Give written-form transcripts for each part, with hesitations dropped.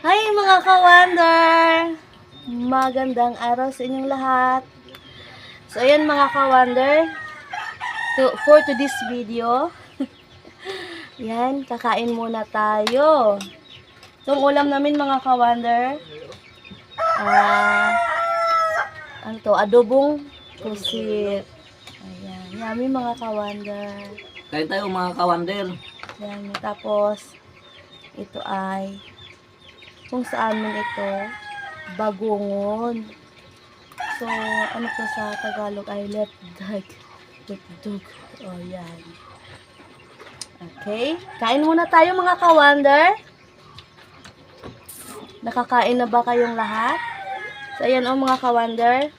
Hi mga ka-wonder! Magandang araw sa inyong lahat. So ayan mga ka-wonder, for today's video, yan, kakain muna tayo. Itong ulam namin mga ka-wonder, ano to, adobong pusit. Ayan, yummy mga ka-wonder. Kain tayo mga kawander. Yan, tapos ito ay kung sa amin ito bagungon. So ano to sa Tagalog ay lepdag. Lepdog. Oh yan. Okay, kain muna tayo mga ka-wonder. Nakakain na ba kayong lahat? So ayan oh mga ka-wonder.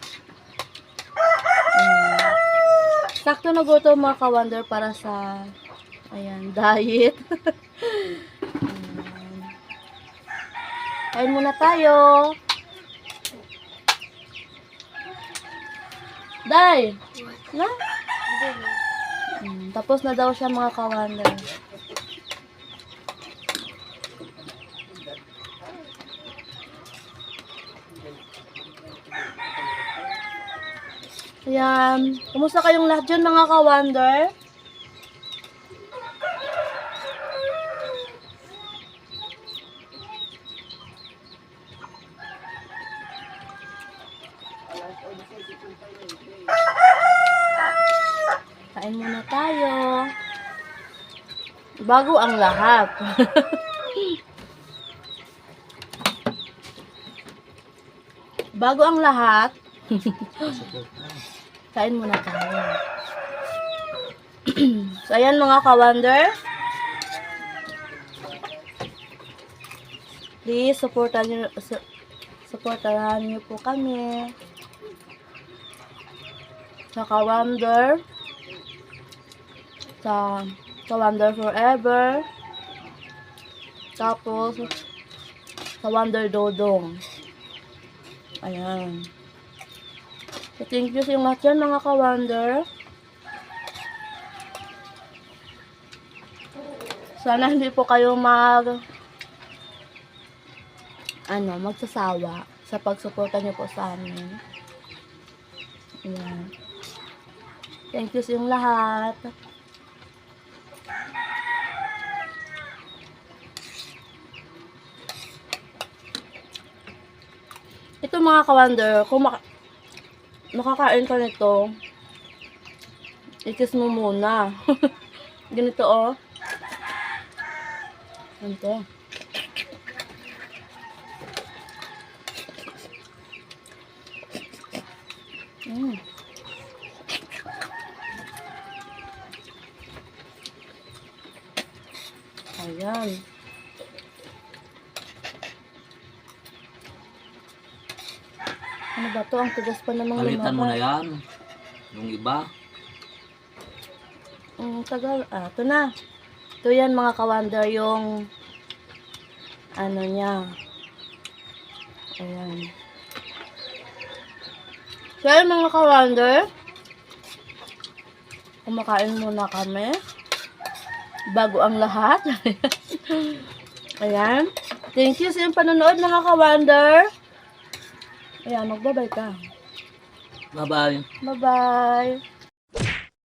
Sakto na gutom mga ka-wonder para sa ayan, diet. Kain muna tayo. Day! Na? Tapos na daw siya mga ka-wonder. Ayan. Kumusta kayong lahat dyan mga ka-wonder? Kain muna tayo. Bago ang lahat. Bago ang lahat. Kain muna tayo. So, ayan mga ka-wonder. Please, supportan niyo po kami. Sa ka-wonder. Sa Wonder Forever. Tapos, sa Wonder Dodong. Ayan. So, thank you sa yung lahat yan, mga ka-wonder. Sana hindi po kayo magsasawa sa pagsuporta niyo po sa amin. Ayan. Thank you sa yung lahat. Ito mga ka-wonder, kung makakain ka nito, ikis mo muna. Ganito oh. Ganito. Ayan. Ano ba to? Ang tigas pa namang Palitan mo na yan. Yung iba. Tagal. Ito na. Ito yan mga ka-wonder, yung ano niya. Ayan. So ayan mga ka-wonder, kumakain muna kami. Bago ang lahat. Ayan. Thank you sa iyong panonood mga ka-wonder. Ayan, magbabay ka. Bye-bye. Bye-bye.